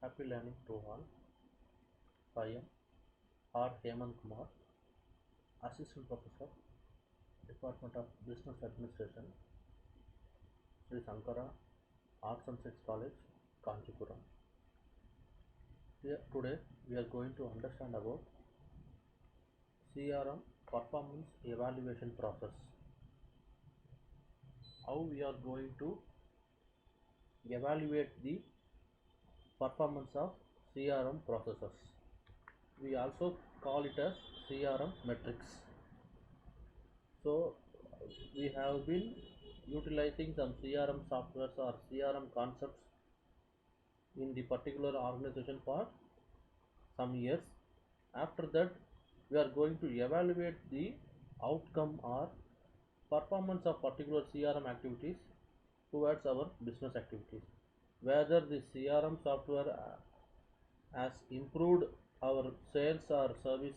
Happy learning to all. I am R. Hemant Kumar, Assistant Professor, Department of Business Administration, Sri Sankara Arts and Science College, Kanchipuram. Today we are going to understand about CRM performance evaluation process. How we are going to evaluate the performance of CRM processes. We also call it as CRM metrics. So we have been utilizing some CRM softwares or CRM concepts in the particular organization for some years. After that, we are going to evaluate the outcome or performance of particular CRM activities towards our business activities. Whether the CRM software has improved our sales or service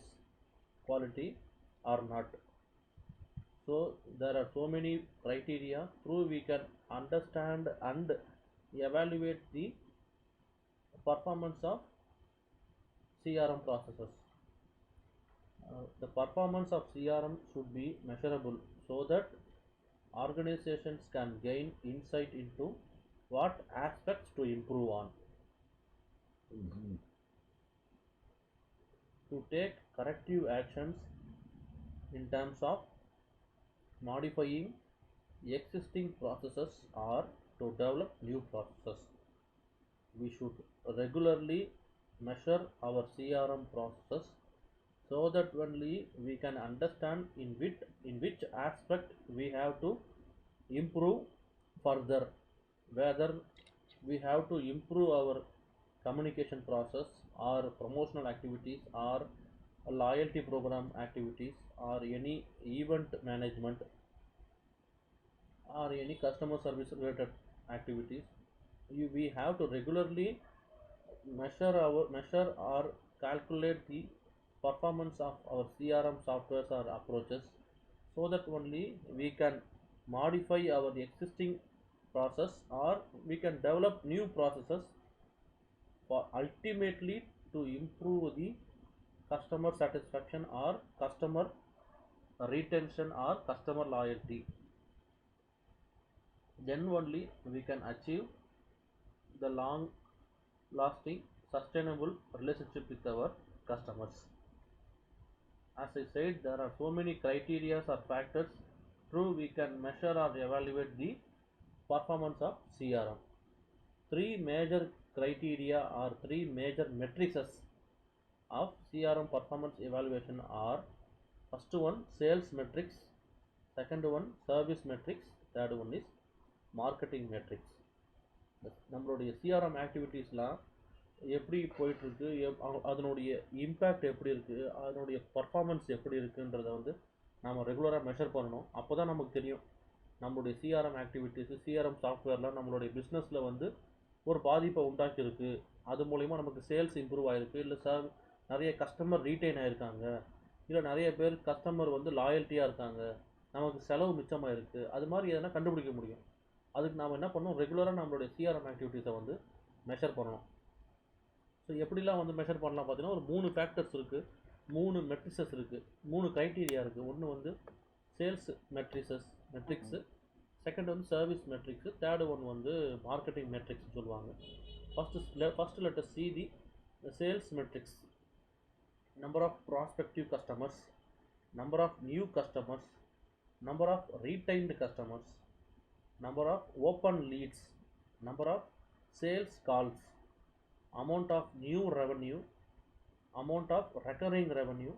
quality or not. So there are so many criteria through we can understand and evaluate the performance of CRM processes. The performance of CRM should be measurable so that organizations can gain insight into what aspects to improve on. To take corrective actions in terms of modifying existing processes or to develop new processes. We should regularly measure our CRM processes so that only we can understand in which aspect we have to improve further, whether we have to improve our communication process or promotional activities or loyalty program activities or any event management or any customer service related activities. We have to regularly measure or calculate the performance of our CRM softwares or approaches so that only we can modify our existing process or we can develop new processes for ultimately to improve the customer satisfaction or customer retention or customer loyalty. Then only we can achieve the long lasting sustainable relationship with our customers. As I said, there are so many criteria or factors through we can measure or evaluate the performance of CRM. Three major criteria or three major matrices of CRM performance evaluation are: first one sales metrics, second one service metrics, third one is marketing metrics. நம்மளுடைய CRM ஆக்டிவிட்டீஸ்லாம் எப்படி போயிட்டுருக்கு, அதனுடைய impact எப்படி இருக்குது, அதனுடைய performance எப்படி இருக்குன்றதை வந்து நாம் ரெகுலராக மெஷர் பண்ணணும். அப்போ தான் நமக்கு தெரியும் நம்மளுடைய சிஆர்எம் ஆக்டிவிட்டீஸு சிஆர்எம் சாஃப்ட்வேர்லாம் நம்மளுடைய பிஸ்னஸில் வந்து ஒரு பாதிப்பை உண்டாக்கியிருக்கு, அது மூலிமா நமக்கு சேல்ஸ் இம்ப்ரூவ் ஆகிருக்கு, இல்லை நிறைய கஸ்டமர் ரீட்டைன் ஆகிருக்காங்க, இல்லை நிறைய பேர் கஸ்டமர் வந்து லாயல்ட்டியாக இருக்காங்க, நமக்கு செலவு மிச்சமாக இருக்குது, அது மாதிரி எதனா கண்டுபிடிக்க முடியும். அதுக்கு நாம் என்ன பண்ணணும், ரெகுலராக நம்மளுடைய சிஆர்எம் ஆக்டிவிட்டீஸை வந்து மெஷர் பண்ணணும். ஸோ எப்படிலாம் வந்து மெஷர் பண்ணலாம் பார்த்தீங்கன்னா, ஒரு 3 ஃபேக்டர்ஸ் இருக்குது, 3 மெட்ரிசஸ் இருக்குது, 3 க்ரைட்டீரியா இருக்குது. ஒன்று வந்து சேல்ஸ் மெட்ரிக்ஸு, செகண்ட் வந்து சர்வீஸ் மெட்ரிக்ஸு, தேர்டு ஒன் வந்து மார்க்கெட்டிங் மெட்ரிக்ஸ்னு சொல்லுவாங்க. First letter C the sales metrics. Number of prospective customers, number of new customers, number of retained customers, number of open leads, number of sales calls, amount of new revenue, amount of recurring revenue,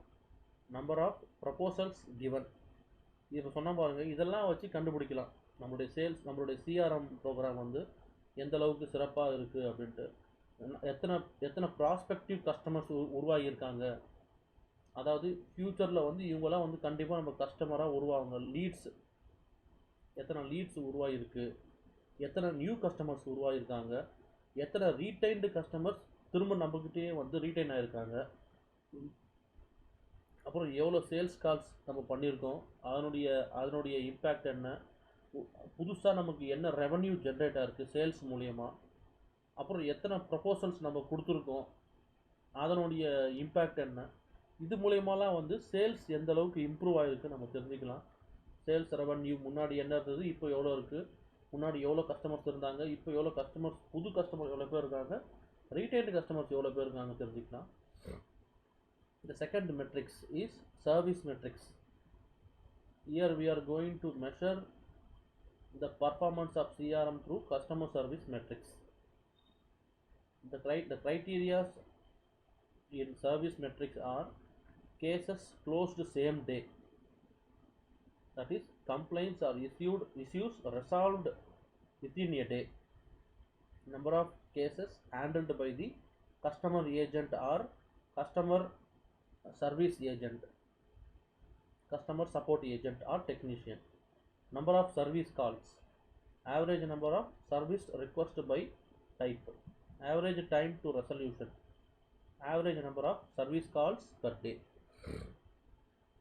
number of proposals given. இப்போ சொன்ன பாருங்க, இதெல்லாம் வச்சு கண்டுபிடிக்கலாம் நம்மளுடைய CRM program வந்து எந்த அளவுக்கு சிறப்பாக இருக்குது அப்படின்ட்டு. எத்தனை ப்ராஸ்பெக்டிவ் கஸ்டமர்ஸ் உருவாகியிருக்காங்க, அதாவது ஃப்யூச்சரில் வந்து இவங்கெல்லாம் வந்து கண்டிப்பாக நம்ம கஸ்டமராக உருவாகுங்க. எத்தனை லீட்ஸ் உருவாகிருக்கு, எத்தனை நியூ கஸ்டமர்ஸ் உருவாகியிருக்காங்க, எத்தனை ரீடைன்டு கஸ்டமர்ஸ் திரும்ப நம்மக்கிட்டே வந்து ரீடைன் ஆகிருக்காங்க, அப்புறம் எவ்வளோ சேல்ஸ் கால்ஸ் நம்ம பண்ணியிருக்கோம், அதனுடைய இம்பேக்ட் என்ன, புதுசாக நமக்கு என்ன ரெவன்யூ ஜென்ரேட் ஆகிருக்கு சேல்ஸ் மூலியமாக, அப்புறம் எத்தனை ப்ரப்போசல்ஸ் நம்ம கொடுத்துருக்கோம், அதனுடைய இம்பேக்ட் என்ன, இது மூலயமாலாம் வந்து சேல்ஸ் எந்த அளவுக்கு இம்ப்ரூவ் ஆகிருக்கு நம்ம தெரிஞ்சுக்கலாம். சேல்ஸ் ரெவன்யூ முன்னாடி என்ன இருந்தது, இப்போ எவ்வளோ இருக்குது, முன்னாடி எவ்வளோ கஸ்டமர்ஸ் இருந்தாங்க, இப்போ எவ்வளோ கஸ்டமர்ஸ், புது கஸ்டமர் எவ்வளோ பேர் இருக்காங்க, ரீட்டைன்டு கஸ்டமர்ஸ் எவ்வளோ பேர் இருக்காங்க தெரிஞ்சுக்கலாம். The second metrics is service metrics. Here we are going to measure the performance of CRM through customer service metrics. The criteria in service metrics are cases closed same day, that is complaints are issues resolved within a day, number of cases handled by the customer agent or customer service agent, customer support agent or technician, number of service calls, average number of service request by type, average time to resolution, average number of service calls per day.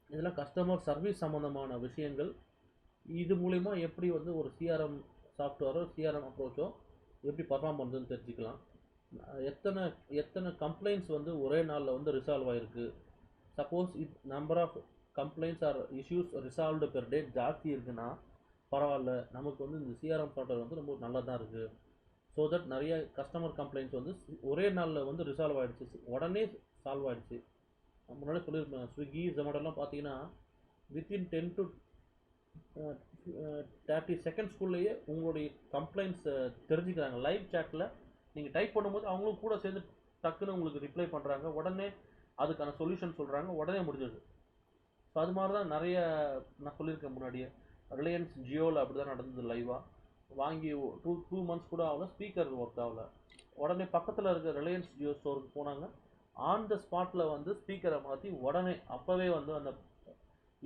இதெல்லாம் customer service சம்மந்தமான விஷயங்கள். இது மூலிமா எப்படி வந்து ஒரு CRM சாஃப்ட்வேரோ CRM அப்ரோச்சோ எப்படி perform பண்ணுறதுன்னு தெரிஞ்சுக்கலாம். எத்தனை கம்ப்ளைண்ட்ஸ் வந்து ஒரே நாளில் வந்து ரிசால்வ் ஆகிருக்கு. Suppose number of complaints or issues resolved per day ஜாஸ்தி இருக்குன்னா பரவாயில்ல, நமக்கு வந்து இந்த சிஆர்எம் சாஃப்ட்வேர் வந்து ரொம்ப நல்லதாக இருக்குது. ஸோ தட் நிறைய கஸ்டமர் கம்ப்ளைண்ட்ஸ் வந்து ஒரே நாளில் வந்து ரிசால்வ் ஆகிடுச்சு, உடனே சால்வ் ஆகிடுச்சு. முன்னாடி சொல்லியிருப்பேன், ஸ்விக்கி ஜொமேட்டோலாம் பார்த்தீங்கன்னா வித்தின் 10 to 30 செகண்ட்ஸ்குள்ளேயே உங்களுடைய கம்ப்ளைண்ட்ஸை தெரிஞ்சுக்கிறாங்க. லைவ் சேட்டில் நீங்கள் டைப் பண்ணும்போது அவங்களும் கூட சேர்ந்து டக்குன்னு உங்களுக்கு ரிப்ளை பண்ணுறாங்க, உடனே அதுக்கான சொல்யூஷன் சொல்கிறாங்க, உடனே முடிஞ்சிடுது. ஸோ அது மாதிரி தான் நிறைய நான் சொல்லியிருக்கேன் முன்னாடியே. ரிலையன்ஸ் ஜியோவில் அப்படி தான் நடந்தது. லைவாக வாங்கி டூ மந்த்ஸ் கூட ஆகல, ஸ்பீக்கர் ஒர்க் ஆகல. உடனே பக்கத்தில் இருக்க ரிலையன்ஸ் ஜியோ ஸ்டோருக்கு போனாங்க, ஆன் த ஸ்பாட்டில் வந்து ஸ்பீக்கரை மாற்றி உடனே அப்போவே வந்து அந்த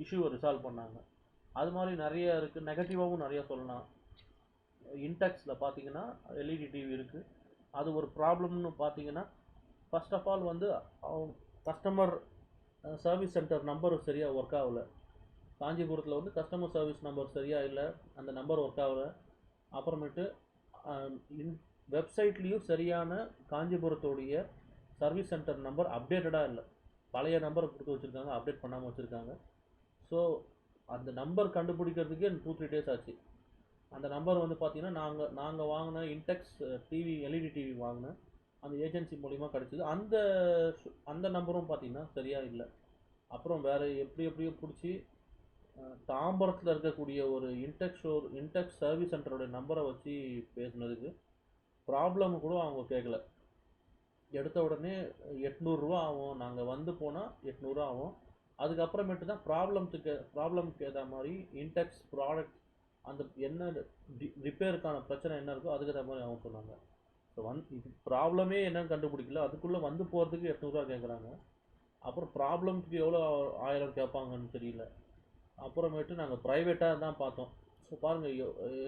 இஷ்யூவை ரிசால்வ் பண்ணாங்க. அது மாதிரி நிறைய இருக்குது. நெகட்டிவாகவும் நிறைய சொல்லலாம். இன்டெக்ஸில் பார்த்தீங்கன்னா எல்இடி டிவி இருக்குது, அது ஒரு ப்ராப்ளம்னு பார்த்தீங்கன்னா ஃபர்ஸ்ட் ஆஃப் ஆல் வந்து கஸ்டமர் சர்வீஸ் சென்டர் நம்பர் சரியாக ஒர்க் ஆகலை. காஞ்சிபுரத்தில் வந்து கஸ்டமர் சர்வீஸ் நம்பர் சரியாக இல்லை, அந்த நம்பர் ஒர்க் ஆகலை. அப்புறமேட்டு வெப்சைட்லேயும் சரியான காஞ்சிபுரத்துடைய சர்வீஸ் சென்டர் நம்பர் அப்டேட்டடாக இல்லை, பழைய நம்பரை கொடுத்து வச்சுருக்காங்க, அப்டேட் பண்ணாமல் வச்சுருக்காங்க. ஸோ அந்த நம்பர் கண்டுபிடிக்கிறதுக்கே 2-3 days ஆச்சு. அந்த நம்பர் வந்து பார்த்திங்கன்னா நாங்கள் வாங்கின இன்டெக்ஸ் டிவி எல்இடி டிவி வாங்கினேன், அந்த ஏஜென்சி மூலிமா கிடச்சிது. அந்த நம்பரும் பார்த்திங்கன்னா சரியாக இல்லை. அப்புறம் வேறு எப்படியோ பிடிச்சி தாம்பரத்தில் இருக்கக்கூடிய ஒரு இன்டெக்ஸ் சர்வீஸ் சென்டரோட நம்பரை வச்சு பேசுனதுக்கு ப்ராப்ளம் கூட அவங்க கேட்கல. எடுத்த உடனே 800 ரூபா ஆகும், நாங்கள் வந்து போனால் 800 ரூபா ஆகும். அதுக்கப்புறமேட்டு தான் ப்ராப்ளம்க்கு ஏற்ற மாதிரி இன்டெக்ஸ் ப்ராடக்ட் அந்த என்ன ரிப்பேருக்கான பிரச்சனை என்ன இருக்கோ அதுக்கு ஏற்ற மாதிரி அவங்க சொன்னாங்க. ஸோ இது ப்ராப்ளமே என்னன்னு கண்டுபிடிக்கல, அதுக்குள்ளே வந்து போகிறதுக்கு 800 ரூபா கேட்குறாங்க. அப்புறம் ப்ராப்ளம்க்கு எவ்வளோ 1000 கேட்பாங்கன்னு தெரியல. அப்புறமேட்டு நாங்கள் ப்ரைவேட்டாக தான் பார்த்தோம். ஸோ பாருங்கள்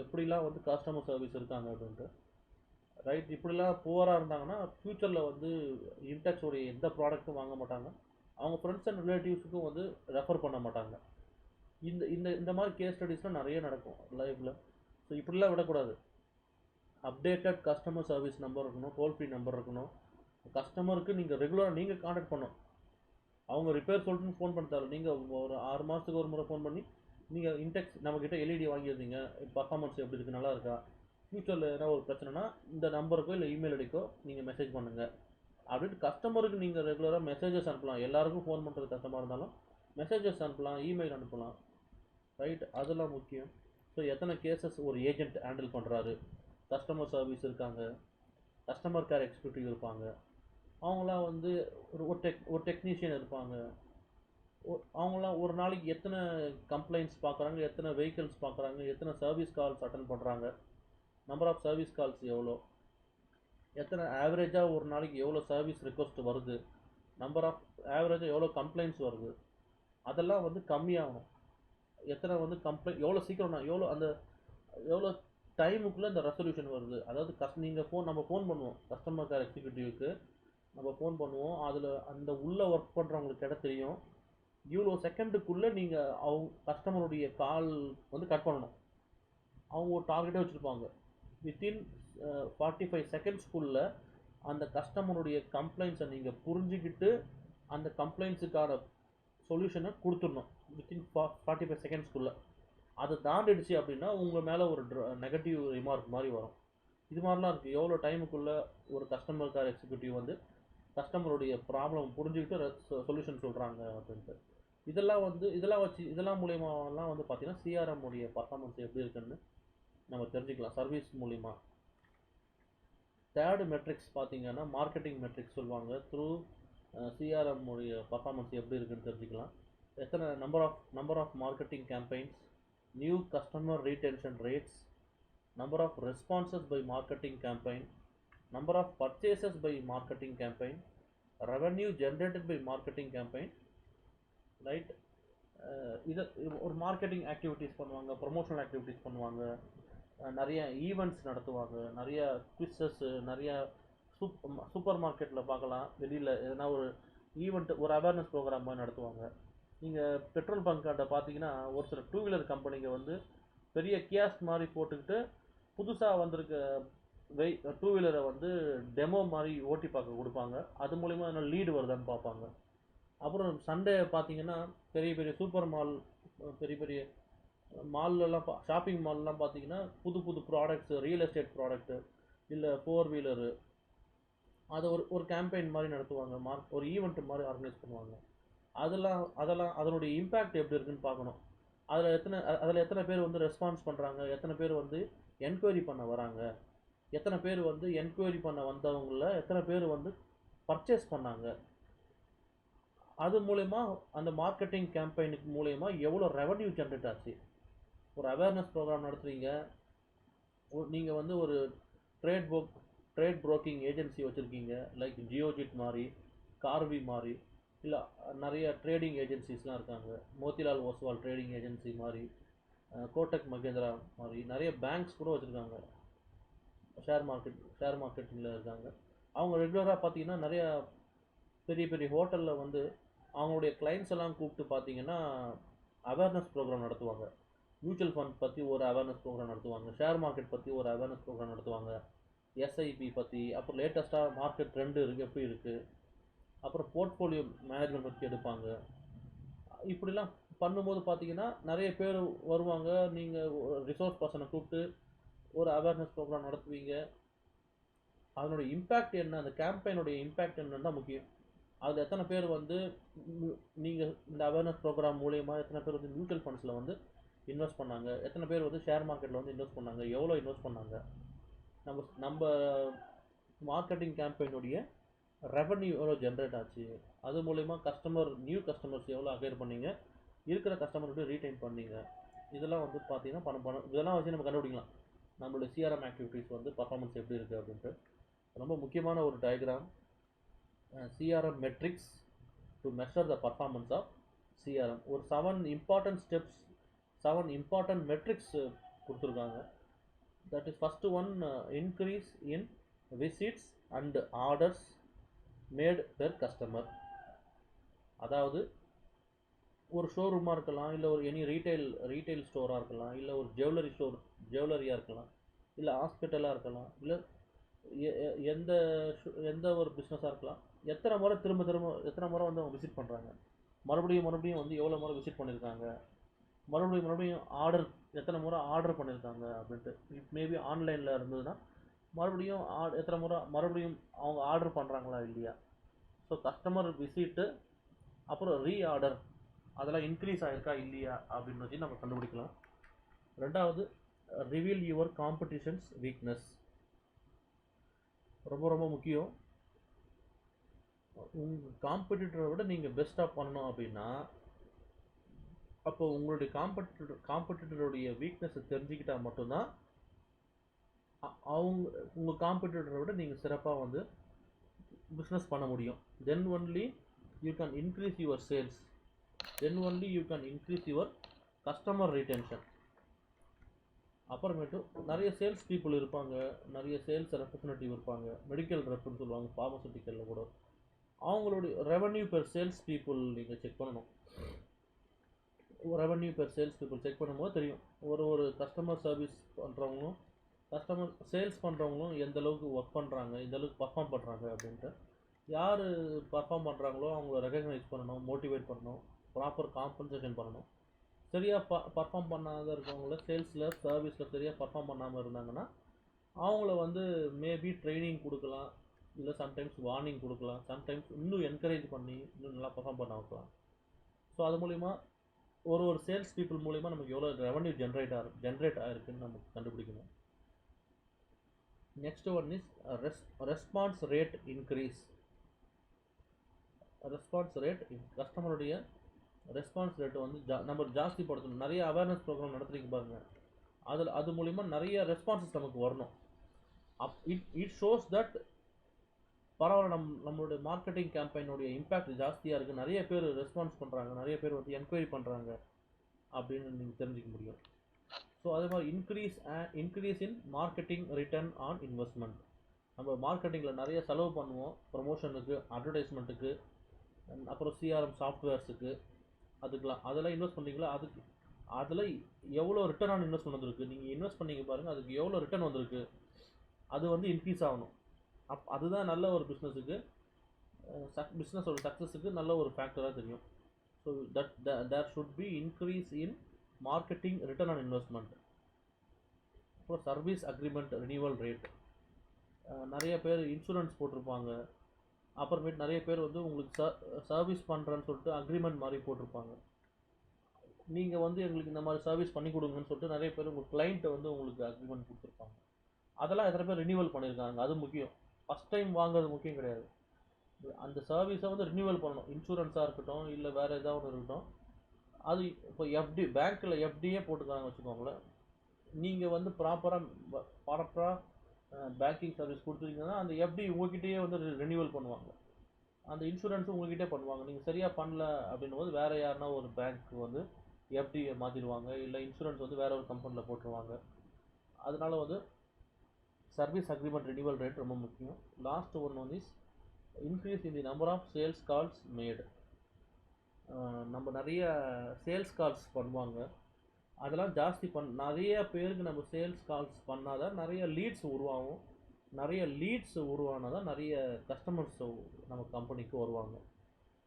எப்படிலாம் வந்து கஸ்டமர் சர்வீஸ் இருக்காங்க அப்படின்ட்டு. ரைட், இப்படிலாம் புவராக இருந்தாங்கன்னா ஃப்யூச்சரில் வந்து இன்டெக்ஸோடைய எந்த ப்ராடக்ட்டும் வாங்க மாட்டாங்க, அவங்க ஃப்ரெண்ட்ஸ் அண்ட் ரிலேட்டிவ்ஸுக்கும் வந்து ரெஃபர் பண்ண மாட்டாங்க. இந்த மாதிரி கேஸ் ஸ்டடீஸ்லாம் நிறைய நடக்கும் லைஃப்பில். ஸோ இப்படிலாம் விடக்கூடாது. அப்டேட்டட் கஸ்டமர் சர்வீஸ் நம்பர் இருக்கணும், டோல் ஃப்ரீ நம்பர் இருக்கணும். கஸ்டமருக்கு நீங்கள் ரெகுலராக நீங்கள் கான்டாக்ட் பண்ணணும். அவங்க ரிப்பேர் சொல்லிட்டு ஃபோன் பண்ண தேவை. நீங்கள் ஒரு 6 மாதத்துக்கு ஒரு முறை ஃபோன் பண்ணி நீங்கள் இன்டெக்ஸ் நம்மக்கிட்ட எல்இடி வாங்கியிருந்தீங்க, பர்ஃபார்மன்ஸ் எப்படி இருக்குது, நல்லா இருக்கா, ஃப்யூச்சரில் எதனா ஒரு பிரச்சனைனா இந்த நம்பருக்கோ இல்லை இமெயில் ஐடிக்கோ நீங்கள் மெசேஜ் பண்ணுங்கள் அப்படின்ட்டு கஸ்டமருக்கு நீங்கள் ரெகுலராக மெசேஜஸ் அனுப்பலாம். எல்லாருக்கும் ஃபோன் பண்ணுறது கஷ்டமாக இருந்தாலும் மெசேஜஸ் அனுப்பலாம், இமெயில் அனுப்பலாம். ரைட், அதெல்லாம் முக்கியம். ஸோ எத்தனை கேசஸ் ஒரு ஏஜென்ட் ஹேண்டில் பண்ணுறாரு, கஸ்டமர் சர்வீஸ் இருக்காங்க, கஸ்டமர் கேர் எக்ஸிக்யூட்டிவ் இருப்பாங்க, அவங்களாம் வந்து ஒரு டெக்னீஷியன் இருப்பாங்க. அவங்களாம் ஒரு நாளைக்கு எத்தனை கம்ப்ளைண்ட்ஸ் பார்க்குறாங்க, எத்தனை வெஹிக்கிள்ஸ் பார்க்குறாங்க, எத்தனை சர்வீஸ் கால்ஸ் அட்டன் பண்ணுறாங்க, நம்பர் ஆஃப் சர்வீஸ் கால்ஸ் எவ்வளோ, எத்தனை ஆவரேஜாக ஒரு நாளைக்கு எவ்வளோ சர்வீஸ் ரிக்வஸ்ட் வருது, நம்பர் ஆஃப் ஆவரேஜாக எவ்வளோ கம்ப்ளைண்ட்ஸ் வருது, அதெல்லாம் வந்து கம்மியாகணும். எத்தனை வந்து கம்ப்ளைண்ட் எவ்வளோ சீக்கிரம்னா எவ்வளோ டைமுக்குள்ளே இந்த ரெசல்யூஷன் வருது. அதாவது நீங்கள் நம்ம ஃபோன் பண்ணுவோம் கஸ்டமர் கேர் எக்ஸிக்யூட்டிவ்க்கு, நம்ம ஃபோன் பண்ணுவோம், அதில் அந்த உள்ளே ஒர்க் பண்ணுறவங்களுக்கு கிட்ட தெரியும் இவ்வளோ செகண்டுக்குள்ளே நீங்கள் அவங்க கஸ்டமருடைய கால் வந்து கட் பண்ணணும். அவங்க ஒரு டார்கெட்டே வச்சுருப்பாங்க, வித்தின் 45 செகண்ட்ஸ்க்குள்ள அந்த கஸ்டமருடைய கம்ப்ளைண்ட்ஸை நீங்கள் புரிஞ்சுக்கிட்டு அந்த கம்ப்ளைண்ட்ஸுக்கான சொல்யூஷனை கொடுத்துடணும் வித்தின் 45 செகண்ட்ஸ்க்குள்ளே. அதை தாண்டிடுச்சு அப்படின்னா உங்கள் மேலே ஒரு நெகட்டிவ் ரிமார்க் மாதிரி வரும். இது மாதிரிலாம் இருக்குது. எவ்வளோ டைமுக்குள்ளே ஒரு கஸ்டமர் கேர் எக்ஸிக்யூட்டிவ் வந்து கஸ்டமருடைய ப்ராப்ளம் புரிஞ்சுக்கிட்டு சொல்யூஷன் சொல்கிறாங்க அப்படின்ட்டு. இதெல்லாம் மூலியமாலாம் வந்து பார்த்தீங்கன்னா சிஆர்எம் உடைய பர்ஃபார்மன்ஸ் எப்படி இருக்குன்னு நம்ம தெரிஞ்சுக்கலாம் சர்வீஸ் மூலிமா. தேர்டு மெட்ரிக்ஸ் பார்த்தீங்கன்னா மார்க்கெட்டிங் மெட்ரிக்ஸ் சொல்லுவாங்க. த்ரூ சிஆர்எம் உடைய பர்ஃபார்மன்ஸ் எப்படி இருக்குன்னு தெரிஞ்சுக்கலாம். எத்தனை number of marketing campaigns, new customer retention rates, number of responses by marketing campaign, number of purchases by marketing campaign, revenue generated by marketing campaign, right? இது ஒரு marketing activities பண்ணுவாங்க, promotional activities பண்ணுவாங்க, நிறைய events நடத்துவாங்க, நிறைய quizzes, நிறைய super மார்க்கெட்டில் பார்க்கலாம். வெளியில் எதனா ஒரு ஈவெண்ட், ஒரு அவேர்னஸ் ப்ரோக்ராம் மாதிரி நடத்துவாங்க. நீங்கள் பெட்ரோல் பங்க்காட்ட பார்த்தீங்கன்னா ஒரு சில டூ வீலர் கம்பெனிங்க வந்து பெரிய கியாஸ்க் மாதிரி போட்டுக்கிட்டு புதுசாக வந்திருக்க டூ வீலரை வந்து டெமோ மாதிரி ஓட்டி பார்க்க கொடுப்பாங்க. அது மூலிமா என்ன லீடு வருதான்னு பார்ப்பாங்க. அப்புறம் சண்டே பார்த்தீங்கன்னா பெரிய பெரிய சூப்பர் மால், பெரிய பெரிய மால்லலாம் ஷாப்பிங் மால்லாம் பார்த்தீங்கன்னா புது புது ப்ராடக்ட்ஸு, ரியல் எஸ்டேட் ப்ராடக்ட்டு, இல்லை ஃபோர் வீலரு, அதை ஒரு கேம்பெயின் மாதிரி நடத்துவாங்க. ஒரு ஈவெண்ட் மாதிரி ஆர்கனைஸ் பண்ணுவாங்க. அதெல்லாம் அதனுடைய இம்பேக்ட் எப்படி இருக்குன்னு பார்க்கணும். அதில் எத்தனை பேர் வந்து ரெஸ்பான்ஸ் பண்ணுறாங்க, எத்தனை பேர் வந்து என்கொயரி பண்ண வராங்க, எத்தனை பேர் வந்து என்கொயரி பண்ண வந்தவங்கள எத்தனை பேர் வந்து பர்ச்சேஸ் பண்ணாங்க, அது மூலயமா அந்த மார்க்கெட்டிங் கேம்பெயினுக்கு மூலயமா எவ்வளோ ரெவன்யூ ஜென்ரேட் ஆச்சு. ஒரு அவேர்னஸ் ப்ரோக்ராம் நடத்துகிறீங்க, நீங்கள் வந்து ஒரு ட்ரேட் புரோக்கிங் ஏஜென்சி வச்சுருக்கீங்க, லைக் ஜியோஜிட் மாதிரி, கார்வி மாதிரி, இல்லை நிறைய ட்ரேடிங் ஏஜென்சிஸ்லாம் இருக்காங்க, மோத்திலால் ஓஸ்வால் ட்ரேடிங் ஏஜென்சி மாதிரி, கோட்டக் மகேந்திரா மாதிரி, நிறைய பேங்க்ஸ் கூட வச்சுருக்காங்க, ஷேர் மார்க்கெட்டிங்கில் இருக்காங்க. அவங்க ரெகுலராக பார்த்தீங்கன்னா நிறையா பெரிய பெரிய ஹோட்டலில் வந்து அவங்களுடைய கிளைண்ட்ஸ் எல்லாம் கூப்பிட்டு பார்த்தீங்கன்னா அவேர்னஸ் ப்ரோக்ராம் நடத்துவாங்க. மியூச்சுவல் ஃபண்ட் பற்றி ஒரு அவேர்னஸ் ப்ரோக்ராம் நடத்துவாங்க, ஷேர் மார்க்கெட் பற்றி ஒரு அவேர்னஸ் ப்ரோக்ராம் நடத்துவாங்க, எஸ்ஐபி பற்றி, அப்புறம் லேட்டஸ்ட்டாக மார்க்கெட் ட்ரெண்டு எப்படி இருக்குது, அப்புறம் போர்ட்ஃபோலியோ மேனேஜ்மெண்ட் பற்றி எடுப்பாங்க. இப்படிலாம் பண்ணும்போது பார்த்தீங்கன்னா நிறைய பேர் வருவாங்க. நீங்கள் ரிசோர்ஸ் பர்சனை கூப்பிட்டு ஒரு அவேர்னஸ் ப்ரோக்ராம் நடத்துவீங்க. அதனுடைய இம்பேக்ட் என்ன, அந்த கேம்பெயினுடைய இம்பேக்ட் என்னன்னு தான் முக்கியம். அதில் எத்தனை பேர் வந்து நீங்கள் இந்த அவேர்னஸ் ப்ரோக்ராம் மூலயமா எத்தனை பேர் வந்து மியூச்சுவல் ஃபண்ட்ஸில் வந்து இன்வெஸ்ட் பண்ணாங்க, எத்தனை பேர் வந்து ஷேர் மார்க்கெட்டில் வந்து இன்வெஸ்ட் பண்ணாங்க, எவ்வளோ இன்வெஸ்ட் பண்ணாங்க, நம்ம மார்க்கெட்டிங் கேம்பெயினுடைய ரெவன்யூ எவ்வளோ ஜென்ரேட் ஆச்சு, அது மூலயமா நியூ கஸ்டமர்ஸ் எவ்வளோ அக்வைர் பண்ணீங்க, இருக்கிற கஸ்டமர்கிட்ட ரீடைன் பண்ணீங்க. இதெல்லாம் வந்து பார்த்தீங்கன்னா இதெல்லாம் வச்சு நம்ம கண்டுபிடிக்கலாம் நம்மளுடைய சிஆர்எம் ஆக்டிவிட்டீஸ் வந்து பர்ஃபார்மன்ஸ் எப்படி இருக்குது அப்படின்ட்டு. ரொம்ப முக்கியமான ஒரு diagram, CRM metrics to measure the performance of CRM. ஒரு 7 இம்பார்ட்டன்ட் ஸ்டெப்ஸ், 7 இம்பார்ட்டன்ட் மெட்ரிக்ஸ் கொடுத்துருக்காங்க. That is first one, increase in visits and orders made per customer. அதாவது ஒரு ஷோரூமாக இருக்கலாம், இல்லை ஒரு எனி ரீட்டைல் ஸ்டோராக இருக்கலாம், இல்லை ஒரு ஜுவல்லரியாக இருக்கலாம், இல்லை ஹாஸ்பிட்டலாக இருக்கலாம், இல்லை எந்த ஒரு பிஸ்னஸாக இருக்கலாம். எத்தனை முறை வந்து அவங்க விசிட் பண்ணுறாங்க, மறுபடியும் வந்து எவ்வளோ முறை விசிட் பண்ணியிருக்காங்க, மறுபடியும் எத்தனை முறை ஆர்டர் பண்ணியிருக்காங்க அப்படின்ட்டு. இட் மேபி ஆன்லைனில் இருந்ததுன்னா மறுபடியும் எத்தனை முறை மறுபடியும் அவங்க ஆர்டர் பண்ணுறாங்களா இல்லையா. ஸோ கஸ்டமர் விசிட்டு அப்புறம் ரீஆர்டர் அதெல்லாம் இன்க்ரீஸ் ஆகிருக்கா இல்லையா அப்படின்னு வச்சு நம்ம கண்டுபிடிக்கலாம். ரெண்டாவது, ரிவீல் யுவர் காம்படிஷன்ஸ் வீக்னஸ். ரொம்ப முக்கியம். உங்கள் காம்படிட்டரை விட நீங்கள் பெஸ்ட்டாக பண்ணணும் அப்படின்னா அப்போ உங்களுடைய காம்படிட்டருடைய வீக்னஸை தெரிஞ்சுக்கிட்டால் மட்டும்தான் உங்கள் காம்படிட்டரை விட நீங்கள் சிறப்பாக வந்து பிஸ்னஸ் பண்ண முடியும். Then only you can increase your sales, then only you can increase your customer retention. அப்புறமேட்டு நிறைய சேல்ஸ் பீப்புள் இருப்பாங்க, நிறைய சேல்ஸ் ரெப்ரசன்டேட்டிவ் இருப்பாங்க, மெடிக்கல் ரெப்னு சொல்லுவாங்க, ஃபார்மசூட்டிக்கலில் கூட. அவங்களுடைய ரெவன்யூ பெர் சேல்ஸ் பீப்புள் நீங்கள் செக் பண்ணணும். Revenue per sales people check பண்ணும்போது தெரியும். ஒரு கஸ்டமர் சர்வீஸ் பண்ணுறவங்களும் கஸ்டமர் சேல்ஸ் பண்ணுறவங்களும் எந்த அளவுக்கு ஒர்க் பண்ணுறாங்க, எந்த அளவுக்கு பர்ஃபார்ம் பண்ணுறாங்க அப்படின்ட்டு. யார் பர்ஃபார்ம் பண்ணுறாங்களோ அவங்கள ரெகக்னைஸ் பண்ணணும், மோட்டிவேட் பண்ணணும், ப்ராப்பர் காம்பன்சேஷன் பண்ணணும். சரியாக பர்ஃபார்ம் பண்ணாத இருக்கவங்கள சேல்ஸில் சர்வீஸில் சரியாக பர்ஃபார்ம் பண்ணாமல் இருந்தாங்கன்னா அவங்கள வந்து மேபி ட்ரைனிங் கொடுக்கலாம், இல்லை சம்டைம்ஸ் வார்னிங் கொடுக்கலாம், சம்டைம்ஸ் இன்னும் என்கரேஜ் பண்ணி இன்னும் நல்லா பர்ஃபார்ம் பண்ண வைக்கலாம். ஸோ அது மூலிமா ஒரு சேல்ஸ் பீப்புள் மூலிமா நமக்கு எவ்வளோ ரெவன்யூ ஜென்ரேட் ஆகிருக்குன்னு நமக்கு கண்டுபிடிக்கணும். Next one is response rate increase. Response rate கஸ்டமருடைய ரெஸ்பான்ஸ் ரேட்டை வந்து நம்ம ஜாஸ்தி படுத்தணும். நிறைய அவேர்னஸ் ப்ரோக்ராம் நடத்துறீங்க பாருங்கள், அது மூலிமா நிறைய ரெஸ்பான்சஸ் நமக்கு வரணும். இட் ஷோஸ் தட் பரவாயில்ல, நம்மளுடைய மார்க்கெட்டிங் கேம்பெயினுடைய இம்பேக்ட் ஜாஸ்தியாக இருக்குது, நிறைய பேர் ரெஸ்பான்ஸ் பண்ணுறாங்க, நிறைய பேர் வந்து என்கொயரி பண்ணுறாங்க அப்படின்னு நீங்கள் தெரிஞ்சுக்க முடியும். ஸோ அதே மாதிரி increase in marketing return on investment. நம்ம மார்க்கெட்டிங்கில் நிறைய செலவு பண்ணுவோம், ப்ரொமோஷனுக்கு, அட்வர்டைஸ்மெண்ட்டுக்கு, அப்புறம் சிஆர்எம் சாஃப்ட்வேர்ஸுக்கு, அதெல்லாம் இன்வெஸ்ட் பண்ணிங்களா, அதில் எவ்வளோ ரிட்டர்ன் ஆன் இன்வெஸ்ட்மெண்ட் வந்திருக்கு, நீங்கள் இன்வெஸ்ட் பண்ணிங்க பாருங்கள், அதுக்கு எவ்வளோ ரிட்டர்ன் வந்திருக்கு, அது வந்து இன்க்ரீஸ் ஆகணும். அதுதான் நல்ல ஒரு பிஸ்னஸோட சக்ஸஸுக்கு நல்ல ஒரு ஃபேக்டராக தெரியும். So there should be increase in marketing return on investment. அப்புறம் சர்வீஸ் அக்ரிமெண்ட் ரினியூவல் ரேட். நிறைய பேர் இன்சூரன்ஸ் போட்டிருப்பாங்க, அப்புறமேட்டு நிறைய பேர் வந்து உங்களுக்கு சர்வீஸ் பண்ணுறேன்னு சொல்லிட்டு அக்ரிமெண்ட் மாதிரி போட்டிருப்பாங்க. நீங்கள் வந்து எங்களுக்கு இந்த மாதிரி சர்வீஸ் பண்ணி கொடுங்கன்னு சொல்லிட்டு நிறைய பேர் உங்கள் கிளைண்ட்டை வந்து உங்களுக்கு அக்ரிமெண்ட் கொடுத்துருப்பாங்க. அதெல்லாம் எத்தனை பேர் ரினியூவல் பண்ணியிருக்காங்க, அது முக்கியம். ஃபஸ்ட் டைம் வாங்குறது முக்கியம் கிடையாது, அந்த சர்வீஸை வந்து ரினியூவல் பண்ணணும். இன்சூரன்ஸாக இருக்கட்டும், இல்லை வேறு ஏதாவது ஒன்று இருக்கட்டும். அது இப்போ பேங்க்கில் எஃப்டியே போட்டுக்காங்க வச்சுக்கோங்களேன். நீங்கள் வந்து ப்ராப்பராக பேங்கிங் சர்வீஸ் கொடுத்துருக்கீங்கன்னா அந்த எஃப்டி உங்கள்கிட்டயே வந்து ரினியூவல் பண்ணுவாங்க, அந்த இன்சூரன்ஸும் உங்கள்கிட்டே பண்ணுவாங்க. நீங்கள் சரியாக பண்ணல அப்படின்னும் போது வேறு யாருன்னா ஒரு பேங்க் வந்து எஃப்டியை மாற்றிடுவாங்க, இல்லை இன்சூரன்ஸ் வந்து வேறு ஒரு கம்பெனியில் போட்டுருவாங்க. அதனால வந்து சர்வீஸ் அக்ரிமெண்ட் ரினியூவல் ரேட் ரொம்ப முக்கியம். Last one is increase in the number of sales calls made. நம்ம நிறைய சேல்ஸ் கால்ஸ் பண்ணுவாங்க, அதெல்லாம் ஜாஸ்தி நிறைய பேருக்கு நம்ம சேல்ஸ் கால்ஸ் பண்ணாதான் நிறைய லீட்ஸ் உருவாகும். நிறைய லீட்ஸ் உருவானாதான் நிறைய கஸ்டமர்ஸ் நம்ம கம்பெனிக்கு வருவாங்க.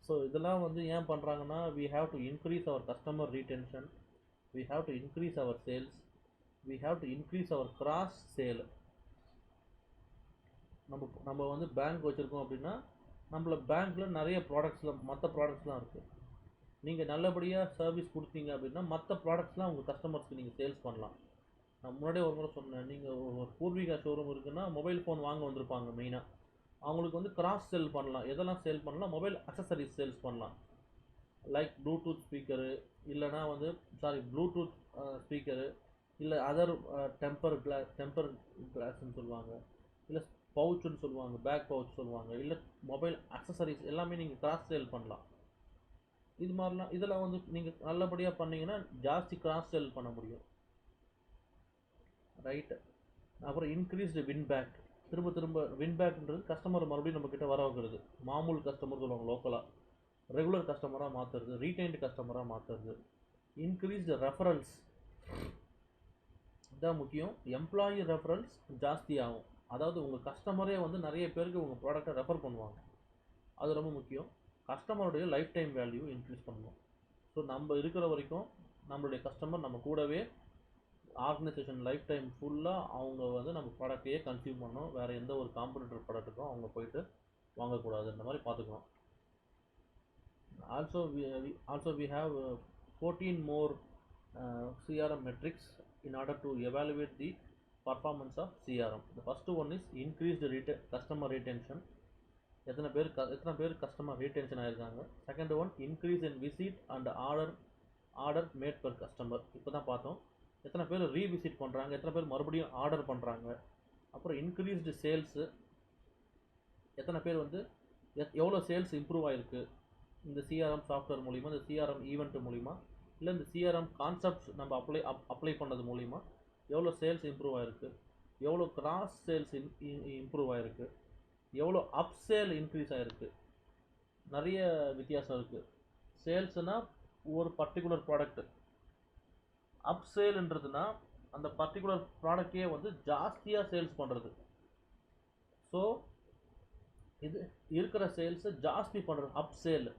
ஸோ இதெல்லாம் வந்து ஏன் பண்ணுறாங்கன்னா, we have to increase our customer retention, we have to increase our sales, we have to increase our cross sale. நம்ம வந்து பேங்க் வச்சுருக்கோம் அப்படின்னா நம்மள பேங்க்கில் நிறைய மற்ற ப்ராடக்ட்ஸ்லாம் இருக்குது. நீங்கள் நல்லபடியாக சர்வீஸ் கொடுத்தீங்க அப்படின்னா மற்ற ப்ராடக்ட்ஸ்லாம் உங்கள் கஸ்டமர்ஸ்க்கு நீங்கள் சேல்ஸ் பண்ணலாம். நான் முன்னாடியே ஒரு முறை சொன்னேன், நீங்கள் ஒரு பூர்வீகா ஷோரூம் இருக்குன்னா மொபைல் ஃபோன் வாங்க வந்திருப்பாங்க. மெயினாக அவங்களுக்கு வந்து கிராஸ் செல் பண்ணலாம். எதெல்லாம் சேல் பண்ணலாம்? மொபைல் அக்சசரிஸ் சேல்ஸ் பண்ணலாம், லைக் ப்ளூடூத் ஸ்பீக்கரு, இல்லைனா வந்து ப்ளூடூத் ஸ்பீக்கரு, இல்லை அதர் டெம்பர் கிளாஸ்ன்னு சொல்லுவாங்க, இல்லை பவுச்சுன்னு சொல்லுவாங்க, பேக் பவுச் சொல்லுவாங்க, இல்லை மொபைல் அக்சசரிஸ் எல்லாமே நீங்கள் கிராஸ் சேல் பண்ணலாம். இது மாதிரிலாம் இதெல்லாம் வந்து நீங்கள் நல்லபடியாக பண்ணிங்கன்னா ஜாஸ்தி கிராஸ் சேல் பண்ண முடியும், ரைட்டு. அப்புறம் இன்க்ரீஸ்டு வின்பேக். திரும்ப வின்பேக்ன்றது கஸ்டமர் மறுபடியும் நம்மக்கிட்ட வர வைக்கிறது. மாமூல் கஸ்டமர் சொல்லுவாங்க லோக்கலாக, ரெகுலர் கஸ்டமராக மாற்றுறது, ரீடைன்டு கஸ்டமராக மாற்றுறது. இன்க்ரீஸ்டு ரெஃபரல்ஸ் இதுதான் முக்கியம். எம்ப்ளாயி ரெஃபரல்ஸ் ஜாஸ்தி ஆகும், அதாவது உங்கள் கஸ்டமரே வந்து நிறைய பேருக்கு உங்கள் ப்ராடக்டை ரெஃபர் பண்ணுவாங்க, அது ரொம்ப முக்கியம். கஸ்டமருடைய லைஃப் டைம் வேல்யூ இன்க்ரீஸ் பண்ணணும். ஸோ நம்ம இருக்கிற வரைக்கும் நம்மளுடைய கஸ்டமர் நம்ம கூடவே ஆர்கனைசேஷன் லைஃப் டைம் ஃபுல்லாக அவங்க வந்து நம்ம ப்ராடக்டையே கன்சியூம் பண்ணணும், வேறு எந்த ஒரு காம்படிட்டர் ப்ராடக்ட்டுக்கும் அவங்க போயிட்டு வாங்கக்கூடாதுன்ற மாதிரி பார்த்துக்கணும். Also we have 14 more CRM metrics in order to evaluate the performance of CRM. The first one is increased customer retention. எத்தனை பேர் கஸ்டமர் ரீடென்ஷன் ஆகிருக்காங்க. Second one increase in visit and order made per customer. இப்போ தான் பார்த்தோம். எத்தனை பேர் revisit பண்ணுறாங்க, எத்தனை பேர் மறுபடியும் ஆர்டர் பண்ணுறாங்க. அப்புறம் இன்க்ரீஸ்டு சேல்ஸு, எத்தனை பேர் வந்து எவ்வளோ சேல்ஸ் இம்ப்ரூவ் ஆகிருக்கு இந்த சிஆர்எம் சாஃப்ட்வேர் மூலிமா, இந்த சிஆர்எம் ஈவெண்ட் மூலிமா, இல்லை இந்த சிஆர்எம் கான்செப்ட்ஸ் நம்ம அப்ளை பண்ணது மூலிமா எவ்வளோ சேல்ஸ் இம்ப்ரூவ் ஆகிருக்கு, எவ்வளோ கிராஸ் சேல்ஸ் இம்ப்ரூவ் ஆகிருக்கு, எவ்வளோ அப் சேல் இன்க்ரீஸ் ஆகிருக்கு. நிறைய வித்தியாசம் இருக்குது. சேல்ஸ்னால் ஒரு பர்டிகுலர் ப்ராடக்ட்டு, அப் சேல்ன்றதுனா அந்த பர்டிகுலர் ப்ராடக்டே வந்து ஜாஸ்தியாக சேல்ஸ் பண்ணுறது. ஸோ இது இருக்கிற சேல்ஸை ஜாஸ்தி பண்ணுறது அப் சேல்.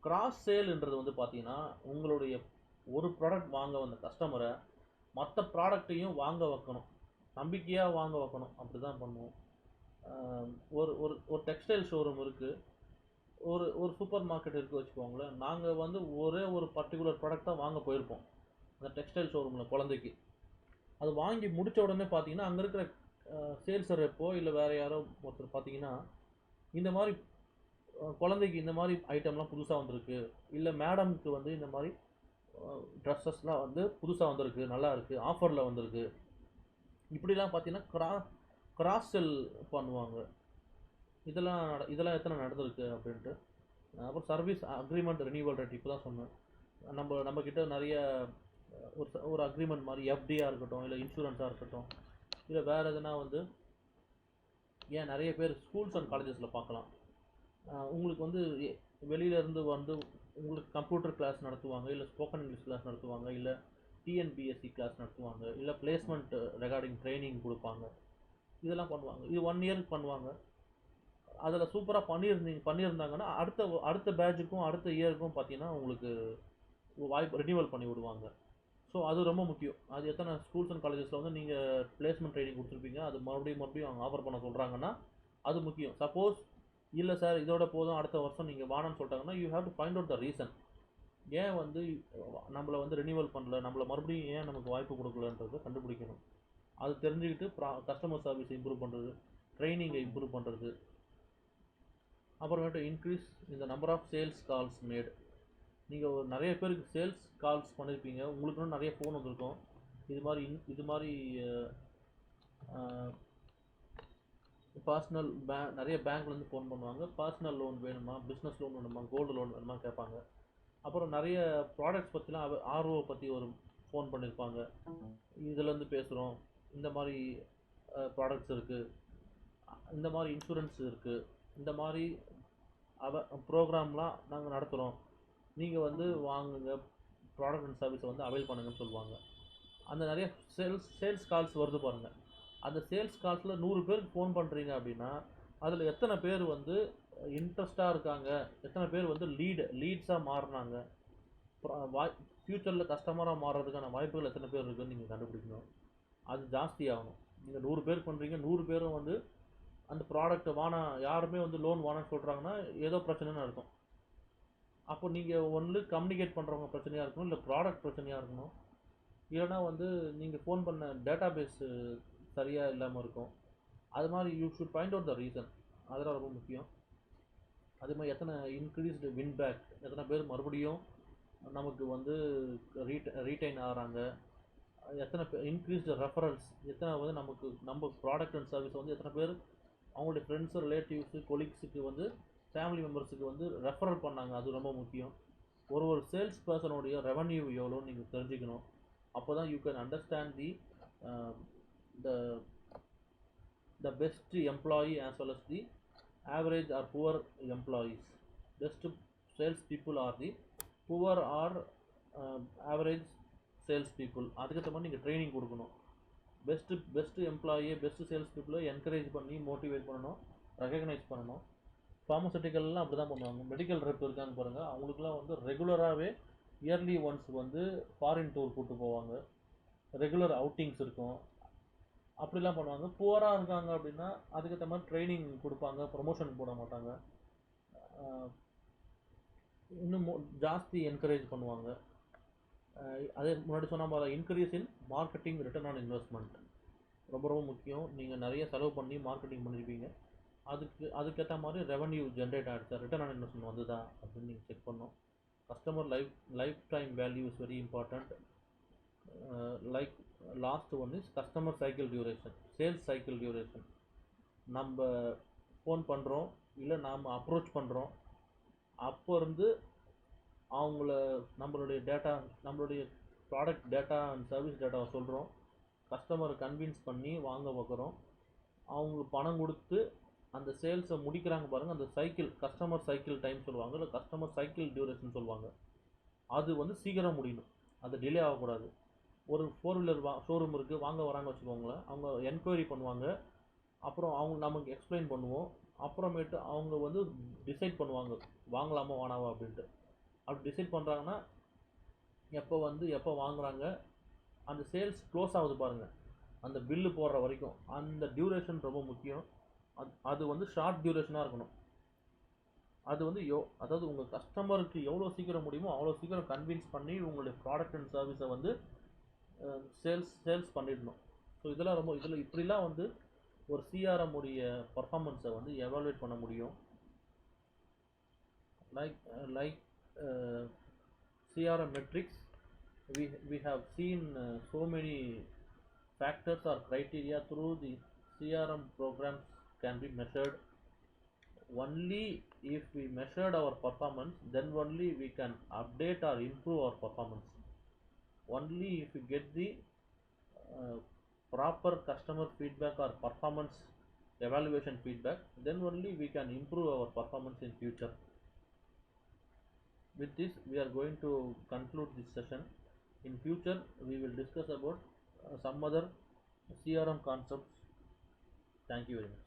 கிராஸ் சேல்ன்றது வந்து பார்த்தீங்கன்னா உங்களுடைய ஒரு ப்ராடக்ட் வாங்க வந்த கஸ்டமரை மற்ற ப்ராடக்ட்டையும் வாங்க வைக்கணும், நம்பிக்கையாக வாங்க வைக்கணும். அப்படி தான் பண்ணுவோம். ஒரு ஒரு ஒரு டெக்ஸ்டைல் ஷோரூம் இருக்குது, ஒரு ஒரு சூப்பர் மார்க்கெட் இருக்குது வச்சுக்கோங்களேன். நாங்கள் வந்து ஒரே ஒரு பர்டிகுலர் ப்ராடக்ட் தான் வாங்க போயிருப்போம் அந்த டெக்ஸ்டைல் ஷோரூமில் குழந்தைக்கு. அது வாங்கி முடித்த உடனே பார்த்தீங்கன்னா அங்கே இருக்கிற சேல்ஸ் ரெப்போ இல்லை வேறு யாரோ ஒருத்தர் பார்த்தீங்கன்னா இந்த மாதிரி குழந்தைக்கு இந்த மாதிரி ஐட்டம்லாம் புதுசாக வந்திருக்கு, இல்லை மேடம்க்கு வந்து இந்த மாதிரி ட்ரெஸ்ஸஸ்லாம் வந்து புதுசாக வந்திருக்கு, நல்லா இருக்குது, ஆஃபரில் வந்திருக்கு, இப்படிலாம் பார்த்தீங்கன்னா கிராஸ் செல் பண்ணுவாங்க. இதெல்லாம் எத்தனை நடந்திருக்கு அப்படின்ட்டு. அப்புறம் சர்வீஸ் அக்ரிமெண்ட் ரினியூவல் ரேட் இப்போ தான் சொன்னேன். நம்மக்கிட்ட நிறைய ஒரு அக்ரிமெண்ட் மாதிரி எஃப்டியாக இருக்கட்டும், இல்லை இன்சூரன்ஸாக இருக்கட்டும், இல்லை வேறு எதுனா வந்து ஏன் நிறைய பேர் ஸ்கூல்ஸ் அண்ட் காலேஜஸில் பார்க்கலாம். உங்களுக்கு வந்து வெளியிலேருந்து வந்து உங்களுக்கு கம்ப்யூட்டர் கிளாஸ் நடத்துவாங்க, இல்லை ஸ்போக்கன் இங்கிலீஷ் கிளாஸ் நடத்துவாங்க, இல்லை டிஎன்பிஎஸ்சி கிளாஸ் நடத்துவாங்க, இல்லை பிளேஸ்மெண்ட் ரெகார்டிங் ட்ரைனிங் கொடுப்பாங்க. இதெல்லாம் பண்ணுவாங்க. இது 1 இயருக்கு பண்ணுவாங்க. அதில் சூப்பராக பண்ணியிருந்தாங்கன்னா அடுத்த பேட்சுக்கும் அடுத்த இயருக்கும் பார்த்தீங்கன்னா உங்களுக்கு வாய்ப்பு ரினியூவல் பண்ணி விடுவாங்க. ஸோ அது ரொம்ப முக்கியம். அது எத்தனை ஸ்கூல்ஸ் அண்ட் காலேஜஸில் வந்து நீங்கள் பிளேஸ்மெண்ட் ட்ரைனிங் கொடுத்துருப்பீங்க, அது மறுபடியும் அவங்க ஆஃபர் பண்ண சொல்கிறாங்கன்னா அது முக்கியம். சப்போஸ் இல்லை சார் இதோட போதும் அடுத்த வருஷம் நீங்கள் வானன்னு சொல்லிட்டாங்கன்னா you have to find out the reason. ஏன் வந்து நம்மளை வந்து ரினியூவல் பண்ணல, நம்மளை மறுபடியும் ஏன் நமக்கு வாய்ப்பு கொடுக்கலன்றதை கண்டுபிடிக்கணும். அது தெரிஞ்சுக்கிட்டு கஸ்டமர் சர்வீஸ் இம்ப்ரூவ் பண்ணுறது, ட்ரைனிங்கை இம்ப்ரூவ் பண்ணுறது. அப்புறமேட்டு இன்க்ரீஸ் இந்த number of sales calls made. நீங்கள் ஒரு நிறைய பேருக்கு சேல்ஸ் கால்ஸ் பண்ணியிருப்பீங்க, உங்களுக்கு இன்னும் நிறைய ஃபோன் வந்திருக்கும். இது மாதிரி பர்சனல் நிறைய பேங்க்லேருந்து ஃபோன் பண்ணுவாங்க. பர்சனல் லோன் வேணுமா, பிஸ்னஸ் லோன் வேணுமா, கோல்டு லோன் வேணுமா கேட்பாங்க. அப்புறம் நிறைய ப்ராடக்ட்ஸ் பற்றிலாம் ஆர்ஓ பற்றி ஒரு ஃபோன் பண்ணியிருப்பாங்க. இதுலேருந்து பேசுகிறோம், இந்த மாதிரி ப்ராடக்ட்ஸ் இருக்குது, இந்த மாதிரி இன்சூரன்ஸ் இருக்குது, இந்த மாதிரி ப்ரோக்ராம்லாம் நாங்கள் நடத்துகிறோம், நீங்கள் வந்து வாங்குங்க, ப்ராடக்ட் அண்ட் சர்வீஸை வந்து அவைல் பண்ணுங்கன்னு சொல்லுவாங்க. அந்த நிறைய சேல்ஸ் கால்ஸ் வருது பாருங்கள். அந்த சேல்ஸ் கால்ஸில் 100 பேருக்கு ஃபோன் பண்ணுறீங்க அப்படின்னா அதில் எத்தனை பேர் வந்து இன்ட்ரெஸ்டாக இருக்காங்க, எத்தனை பேர் வந்து லீட்ஸாக மாறினாங்க, ஃப்யூச்சரில் கஸ்டமராக மாறுறதுக்கான வாய்ப்புகள் எத்தனை பேர் இருக்குதுன்னு நீங்கள் கண்டுபிடிக்கணும். அது ஜாஸ்தி ஆகணும். நீங்கள் 100 பேர் பண்ணுறீங்க, 100 பேரும் வந்து அந்த ப்ராடக்ட்டை யாருமே வந்து லோன் வானான்னு சொல்கிறாங்கன்னா ஏதோ பிரச்சனைன்னு அர்த்தம். அப்போ நீங்கள் ஒன்று கம்யூனிகேட் பண்ணுறவங்க பிரச்சனையாக இருக்கணும், இல்லை ப்ராடக்ட் பிரச்சனையாக இருக்கணும், இல்லைனா வந்து நீங்கள் ஃபோன் பண்ண டேட்டா பேஸு சரியாக இல்லாமல் இருக்கும். அது மாதிரி you should find out the reason. அதெல்லாம் ரொம்ப முக்கியம். அதே மாதிரி எத்தனை இன்க்ரீஸ்டு வின்பேக், எத்தனை பேர் மறுபடியும் நமக்கு வந்து ரீட்டைன் ஆகிறாங்க, எத்தனை பேர் இன்க்ரீஸ்டு ரெஃபரன்ஸ், எத்தனை வந்து நம்ம ப்ராடக்ட் அண்ட் சர்வீஸ் வந்து எத்தனை பேர் அவங்களுடைய ஃப்ரெண்ட்ஸு, ரிலேட்டிவ்ஸு, கொலீக்ஸுக்கு வந்து ஃபேமிலி மெம்பர்ஸுக்கு வந்து ரெஃபரல் பண்ணாங்க. அது ரொம்ப முக்கியம். ஒரு சேல்ஸ் பர்சனுடைய ரெவன்யூ எவ்வளோன்னு நீங்கள் தெரிஞ்சுக்கணும். அப்போ தான் you can understand the best employee as well as the average or poor employees. Best sales people are the poor or average sales people. அதுக்கேற்ற மாதிரி நீங்கள் ட்ரைனிங் கொடுக்கணும். பெஸ்ட்டு எம்ப்ளாயி, பெஸ்ட்டு சேல்ஸ் பீப்புளை என்கரேஜ் பண்ணி மோட்டிவேட் பண்ணணும், recognise பண்ணணும். ஃபார்மசூட்டிக்கல்லாம் அப்படி தான் பண்ணுவாங்க. மெடிக்கல் ரெப் இருக்காங்க பாருங்கள், அவங்களுக்குலாம் வந்து ரெகுலராகவே இயர்லி ஒன்ஸ் வந்து ஃபாரின் டூர் கூப்பிட்டு போவாங்க, ரெகுலர் அவுட்டிங்ஸ் இருக்கும், அப்படிலாம் பண்ணுவாங்க. புவராக இருக்காங்க அப்படின்னா அதுக்கேற்ற மாதிரி ட்ரைனிங் கொடுப்பாங்க, ப்ரொமோஷன் போட மாட்டாங்க, இன்னும் ஜாஸ்தி என்கரேஜ் பண்ணுவாங்க. அதே முன்னாடி சொன்ன மாதிரி increase in marketing return on investment ரொம்ப ரொம்ப முக்கியம். நீங்கள் நிறைய செலவு பண்ணி மார்க்கெட்டிங் பண்ணியிருப்பீங்க, அதுக்கேற்ற மாதிரி ரெவன்யூ ஜென்ரேட் ஆகிடுச்சா, ரிட்டர்ன் ஆன் இன்வெஸ்ட்மெண்ட் வந்துதா அப்படின்னு நீங்கள் செக் பண்ணணும். Customer life time value is very important. Like last one is customer cycle duration, sales cycle duration. நம்ம ஃபோன் பண்ணுறோம், இல்லை நாம் அப்ரோச் பண்ணுறோம், அப்போ இருந்து நம்மளுடைய ப்ராடக்ட் டேட்டா அண்ட் சர்வீஸ் டேட்டாவை சொல்கிறோம், கஸ்டமரை கன்வின்ஸ் பண்ணி வாங்க வைக்கிறோம், அவங்களுக்கு பணம் கொடுத்து அந்த சேல்ஸை முடிக்கிறாங்க பாருங்கள். அந்த சைக்கிள் கஸ்டமர் சைக்கிள் டைம் சொல்லுவாங்க, இல்லை கஸ்டமர் சைக்கிள் டியூரேஷன் சொல்லுவாங்க. அது வந்து சீக்கிரம் முடியணும், அது டிலே ஆகக்கூடாது. ஒரு ஃபோர் வீலர் ஷோரூம் இருக்குது, வாங்க வரான்னு வச்சுக்கோங்களேன். அவங்க என்கொயரி பண்ணுவாங்க. அப்புறம் அவங்க நமக்கு எக்ஸ்பிளைன் பண்ணுவோம். அப்புறமேட்டு அவங்க வந்து டிசைட் பண்ணுவாங்க வாங்கலாமா வேணாமா அப்படின்ட்டு. அப்படி டிசைட் பண்ணுறாங்கன்னா எப்போ வாங்குறாங்க, அந்த சேல்ஸ் க்ளோஸ் ஆகுது பாருங்கள், அந்த பில்லு போடுற வரைக்கும் அந்த டியூரேஷன் ரொம்ப முக்கியம். அது வந்து ஷார்ட் டியூரேஷனாக இருக்கணும். அது வந்து அதாவது உங்கள் கஸ்டமருக்கு எவ்வளோ சீக்கிரம் முடியுமோ அவ்வளோ சீக்கிரம் கன்வின்ஸ் பண்ணி உங்களுடைய ப்ராடக்ட் அண்ட் சர்வீஸை வந்து சேல்ஸ் பண்ணிடணும். ஸோ இதில் இப்படிலாம் வந்து ஒரு சிஆர்எம் உடைய பர்ஃபார்மன்ஸை வந்து எவாலுவேட் பண்ண முடியும். Like CRM metrics, we have seen so many factors or criteria through the CRM programs can be measured. Only if we measured our performance, then only we can update or improve our performance. Only if we get the proper customer feedback or performance evaluation feedback, then only we can improve our performance in future. With this, we are going to conclude this session. In future, we will discuss about some other CRM concepts. Thank you very much.